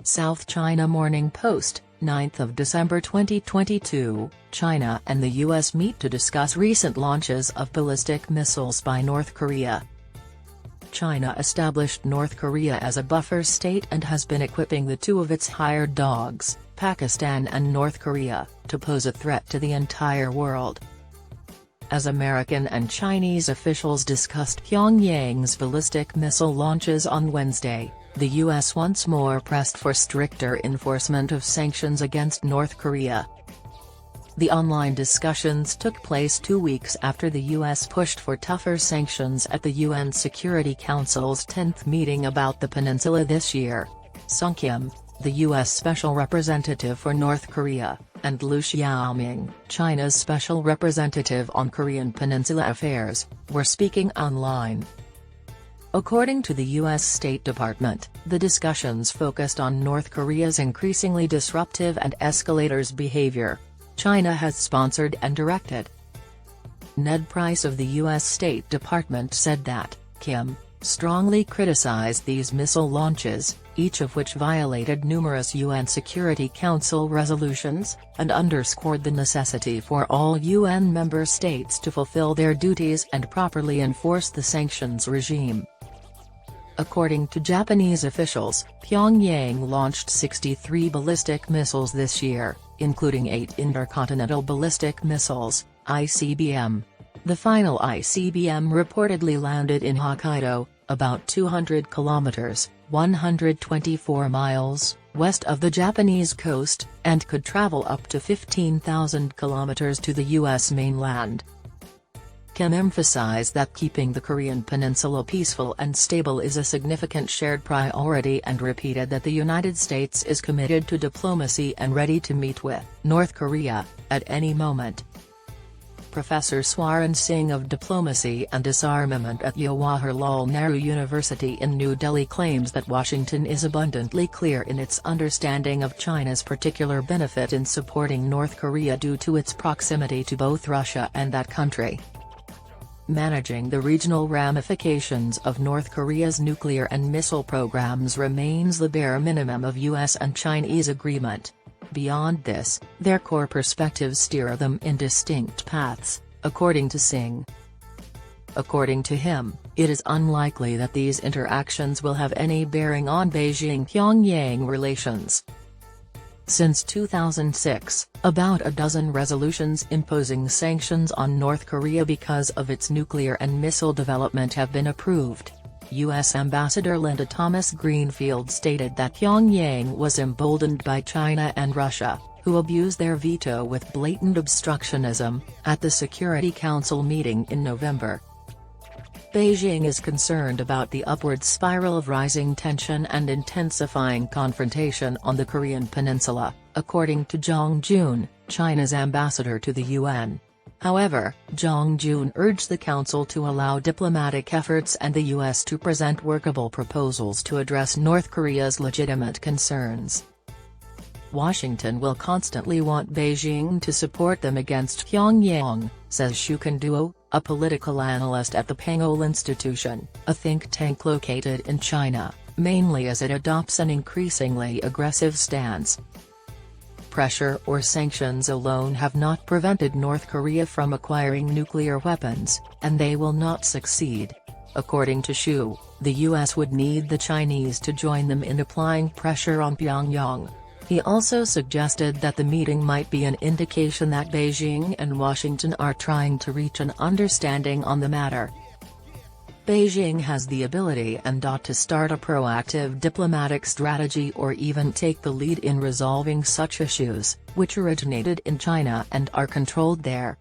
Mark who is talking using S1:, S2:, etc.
S1: South China Morning Post, 9th of December 2022, China and the U.S. meet to discuss recent launches of ballistic missiles by North Korea. China established North Korea as a buffer state and has been equipping the two of its hired dogs, Pakistan and North Korea, to pose a threat to the entire world. As American and Chinese officials discussed Pyongyang's ballistic missile launches on Wednesday, the U.S. once more pressed for stricter enforcement of sanctions against North Korea. The online discussions took place 2 weeks after the U.S. pushed for tougher sanctions at the UN Security Council's 10th meeting about the peninsula this year. Sung Kim, the U.S. Special Representative for North Korea, and Liu Xiaoming, China's Special Representative on Korean Peninsula Affairs, were speaking online. According to the U.S. State Department, the discussions focused on North Korea's increasingly disruptive and escalator's behavior. China has sponsored and directed. Ned Price of the U.S. State Department said that, Kim, strongly criticized these missile launches, each of which violated numerous UN Security Council resolutions, and underscored the necessity for all UN member states to fulfill their duties and properly enforce the sanctions regime. According to Japanese officials, Pyongyang launched 63 ballistic missiles this year, including 8 intercontinental ballistic missiles, ICBM. The final ICBM reportedly landed in Hokkaido, about 200 kilometers, 124 miles, west of the Japanese coast, and could travel up to 15,000 kilometers to the U.S. mainland. Kim emphasized that keeping the Korean peninsula peaceful and stable is a significant shared priority and repeated that the United States is committed to diplomacy and ready to meet with North Korea at any moment. Professor Swaran Singh of Diplomacy and Disarmament at Jawaharlal Nehru University in New Delhi claims that Washington is abundantly clear in its understanding of China's particular benefit in supporting North Korea due to its proximity to both Russia and that country. Managing the regional ramifications of North Korea's nuclear and missile programs remains the bare minimum of U.S. and Chinese agreement. Beyond this, their core perspectives steer them in distinct paths, according to Singh. According to him, it is unlikely that these interactions will have any bearing on Beijing-Pyongyang relations. Since 2006, about a dozen resolutions imposing sanctions on North Korea because of its nuclear and missile development have been approved. U.S. Ambassador Linda Thomas-Greenfield stated that Pyongyang was emboldened by China and Russia, who abused their veto with blatant obstructionism, at the Security Council meeting in November. Beijing is concerned about the upward spiral of rising tension and intensifying confrontation on the Korean peninsula, according to Zhang Jun, China's ambassador to the UN. However, Zhang Jun urged the Council to allow diplomatic efforts and the U.S. to present workable proposals to address North Korea's legitimate concerns. Washington will constantly want Beijing to support them against Pyongyang, says Shukan Duo, a political analyst at the Pengol Institution, a think tank located in China, mainly as it adopts an increasingly aggressive stance. Pressure or sanctions alone have not prevented North Korea from acquiring nuclear weapons, and they will not succeed. According to Shu, the U.S. would need the Chinese to join them in applying pressure on Pyongyang. He also suggested that the meeting might be an indication that Beijing and Washington are trying to reach an understanding on the matter. Beijing has the ability and ought to start a proactive diplomatic strategy or even take the lead in resolving such issues, which originated in China and are controlled there.